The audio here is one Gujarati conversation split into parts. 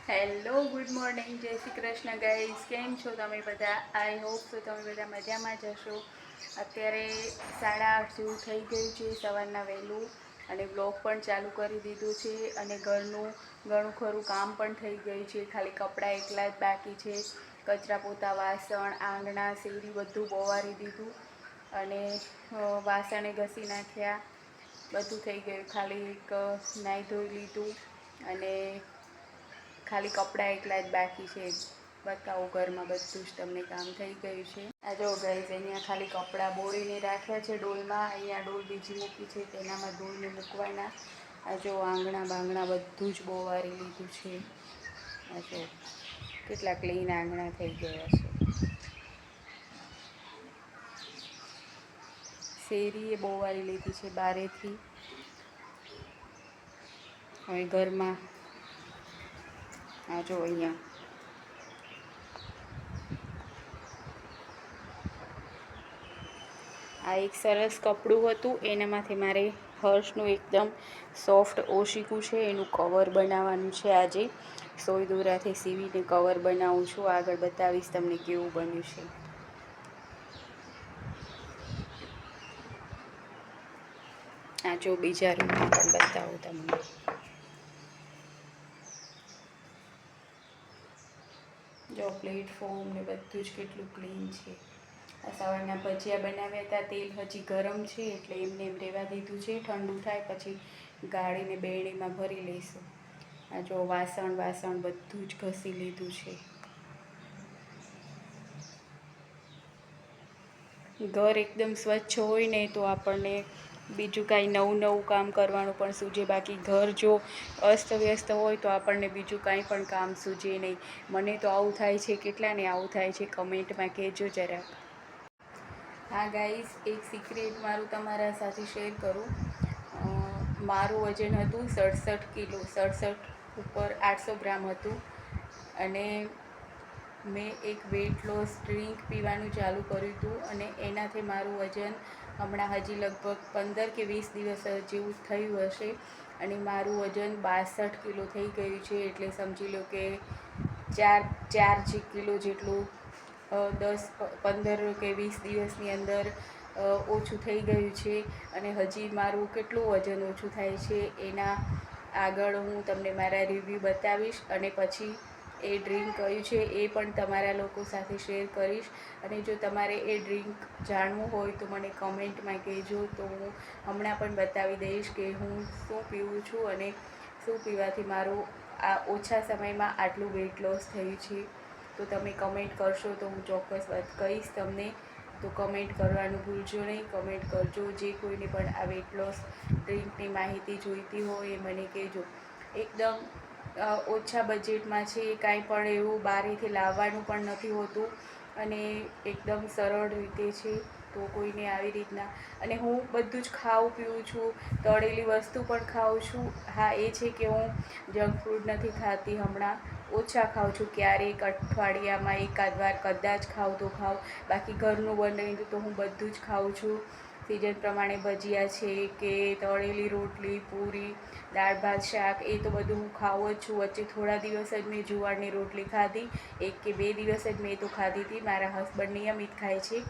હેલો ગુડ મોર્નિંગ, જય શ્રી કૃષ્ણ ગાઈઝ. કેમ છો તમે બધા? આઈ હોપ તો તમે બધા મજામાં જ હશો. અત્યારે 8:30 જેવું થઈ ગયું છે સવારના વહેલું, અને બ્લોગ પણ ચાલુ કરી દીધું છે, અને ઘરનું ઘણું ખરું કામ પણ થઈ ગયું છે. ખાલી કપડાં એકલા જ બાકી છે. કચરા પોતા, વાસણ, આંગણા, સીરી બધું બોવારી દીધું, અને વાસણે ઘસી નાખ્યા. બધું થઈ ગયું. ખાલી એક નાહી ધોઈ લીધું, અને ખાલી કપડાં એકલા જ બાકી છે. બતાવો, ઘરમાં બધું જ તમને કામ થઈ ગયું છે. આ જો ગાઈઝ, અહીંયા ખાલી કપડાં બોળીને રાખ્યા છે ડોલમાં. અહીંયા ડોલ બીજી મૂકી છે, તેનામાં ધોઈને મૂકવાના. આ જો આંગણા બાંગણા બધું જ બોવારી લીધું છે. આ જો કેટલા ક્લીન આંગણા થઈ ગયા છે. શેરી એ બોવારી લીધી છે બારેથી. હવે ઘરમાં આ જો અહીંયા આ એક સરસ કપડું હતું, એનામાંથી મારે હર્ષનું એકદમ સોફ્ટ ઓશીકું છે, એનું કવર બનાવવાનું છે. આજે સોય દોરાથી સીવીને કવર બનાવું છું. આગળ બતાવીશ તમને કેવું બન્યું છે. આ જો બીજા રૂમમાં પણ બતાવું તમને. જો પ્લેટફોર્મ ને બધું જ કેટલું ક્લીન છે. આ સવારના ભજીયા બનાવ્યા હતા, તેલ હજી ગરમ છે એટલે એમને એમ રહેવા દીધું છે. ઠંડુ થાય પછી ગાળીને બેણીમાં ભરી લઈશું. આ જો વાસણ બધું જ ઘસી લીધું છે. ઘર એકદમ સ્વચ્છ હોય ને તો આપણને બીજું કાંઈ નવું કામ કરવાનું પણ સૂઝે. બાકી ઘર જો અસ્તવ્યસ્ત હોય તો આપણને બીજું કાંઈ પણ કામ સૂઝે નહીં. મને તો આવું થાય છે. કેટલાને આવું થાય છે કમેન્ટમાં કહેજો જરાક. હા ગાઈઝ, એક સિક્રેટ મારું તમારા સાથે શેર કરું. મારું વજન હતું 67 કિલો, 67 ઉપર 800 ગ્રામ હતું. અને મેં એક વેઇટ લોસ ડ્રિંક પીવાનું ચાલુ કર્યું હતું, અને એનાથી મારું વજન હમણાં હજી લગભગ 15 કે 20 દિવસ જેવું થયું હશે, અને મારું વજન 62 કિલો થઈ ગયું છે. એટલે સમજી લો કે 4 કિલો જેટલું 10-15 કે 20 દિવસની અંદર ઓછું થઈ ગયું છે. અને હજી મારું કેટલું વજન ઓછું થાય છે એના આગળ હું તમને મારા રિવ્યૂ બતાવીશ, અને પછી એ ડ્રિંક કયું છે એ પણ તમારા લોકો સાથે શેર કરીશ. અને જો તમારે એ ડ્રિંક જાણવું હોય તો મને કમેન્ટમાં કહેજો, તો હું હમણાં પણ બતાવી દઈશ કે હું શું પીવું છું, અને શું પીવાથી મારું આ ઓછા સમયમાં આટલું વેઇટ લોસ થયું છે. તો તમે કમેન્ટ કરશો તો હું ચોક્કસ વાત કહીશ તમને. તો કમેન્ટ કરવાનું ભૂલજો નહીં, કમેન્ટ કરજો. જે કોઈને પણ આ વેઇટ લોસ ડ્રિંકની માહિતી જોઈતી હોય એ મને કહેજો. એકદમ ઓછા બજેટમાં છે, કાંઈ પણ એવું બહારેથી લાવવાનું પણ નથી હોતું, અને એકદમ સરળ રીતે છે. તો કોઈને આવી રીતના, અને હું બધું જ ખાઉં પીઉં છું, તળેલી વસ્તુ પણ ખાઉં છું. હા, એ છે કે હું જંક ફૂડ નથી ખાતી હમણાં, ઓછા ખાઉં છું. ક્યારેક અઠવાડિયામાં એકાદ વાર કદાચ ખાઉં તો ખાઉં, બાકી ઘરનું બનાવ્યું તો હું બધું જ ખાઉં છું. સિઝન પ્રમાણે ભજીયા છે કે તળેલી રોટલી, પૂરી, દાળ ભાત, શાક, એ તો બધું હું ખાઉં જ છું. વચ્ચે થોડા દિવસ જ મેં જુવારની રોટલી ખાધી, 1 કે 2 દિવસ જ મેં તો ખાધી હતી. મારા હસબન્ડ નિયમિત ખાય છે.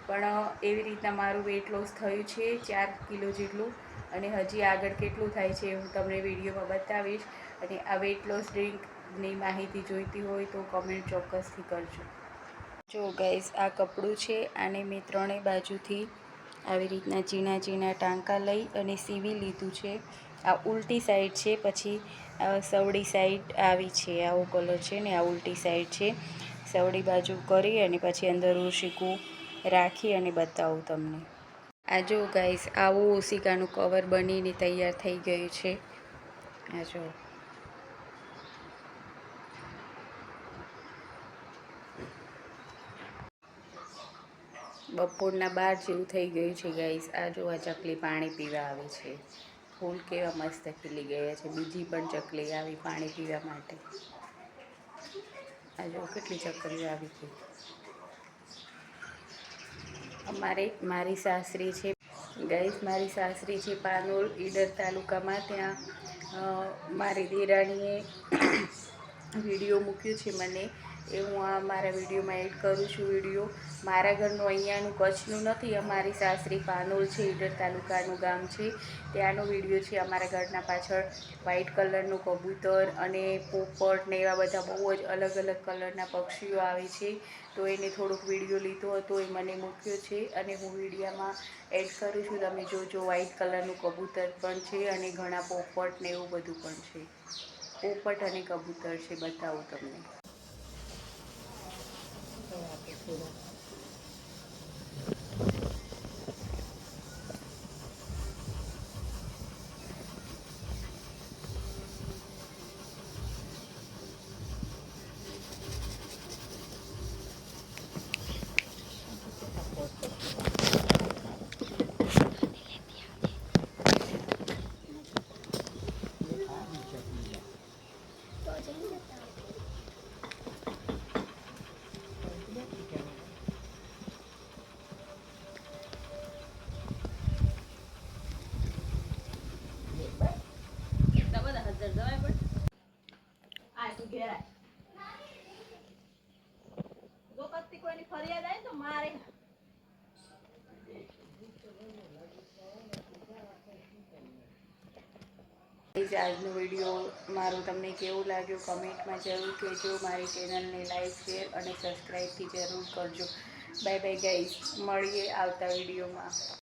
પણ એવી રીતના મારું વેઇટ લોસ થયું છે 4 કિલો જેટલું, અને હજી આગળ કેટલું થાય છે હું તમને વિડીયોમાં બતાવીશ. અને આ વેઇટ લોસ ડ્રિંકની માહિતી જોઈતી હોય તો કમેન્ટ ચોક્કસથી કરજો. જો ગાઈઝ, આ કપડું છે, આને મેં ત્રણેય બાજુથી આવી રીતના ઝીણા ઝીણા ટાંકા લઈ અને સીવી લીધું છે. આ ઉલટી સાઈડ છે, પછી સવડી સાઈડ આવી છે. આવો કલર છે ને આ ઉલટી સાઈડ છે. સવડી બાજુ કરી અને પછી અંદર ઓશીકું રાખી અને બતાવું તમને. આ જો ગાઈઝ, આવું ઓશિકાનું કવર બનીને તૈયાર થઈ ગયું છે. આ જો બપોરના 12 જેવું થઈ ગયું છે ગાઈઝ. આ જો આ ચકલી પાણી પીવા આવે છે. ફૂલ કેવા મસ્ત ખીલી ગયા છે. બીજી પણ ચકલી આવી પાણી પીવા માટે. આ જો કેટલી ચકલીઓ આવી ગઈ. મારી સાસરી છે ગાઈઝ, મારી સાસરી છે પાનોલ, ઈડર તાલુકામાં. ત્યાં મારી દેરાણીએ વિડીયો મૂક્યો છે મને એ હું આ મારા વિડીયોમાં એડ કરું છું. વિડીયો મારા ઘરનું અહીંયાનું કચ્છનું નથી, અમારી સાસરી પાનોલ છે, ઈડર તાલુકાનું ગામ છે, ત્યાંનો વિડીયો છે. અમારા ઘરના પાછળ વ્હાઈટ કલરનું કબૂતર અને પોપટ ને એવા બધા બહુ જ અલગ અલગ કલરના પક્ષીઓ આવે છે, તો એને થોડોક વિડીયો લીધો હતો, એ મને મૂક્યો છે અને હું વિડીયામાં એડ કરું છું. તમે જોજો, વ્હાઈટ કલરનું કબૂતર પણ છે અને ઘણા પોપટ ને એવું બધું પણ છે. પોપટ અને કબૂતર છે, બતાવું તમને. આજનો વિડીયો મારો તમને કેવું લાગ્યો કમેન્ટમાં જરૂર કહેજો. મારી ચેનલને લાઈક, શેર અને સબસ્ક્રાઈબથી જરૂર કરજો. બાય બાય ગાઈઝ, મળીએ આવતા વિડીયોમાં.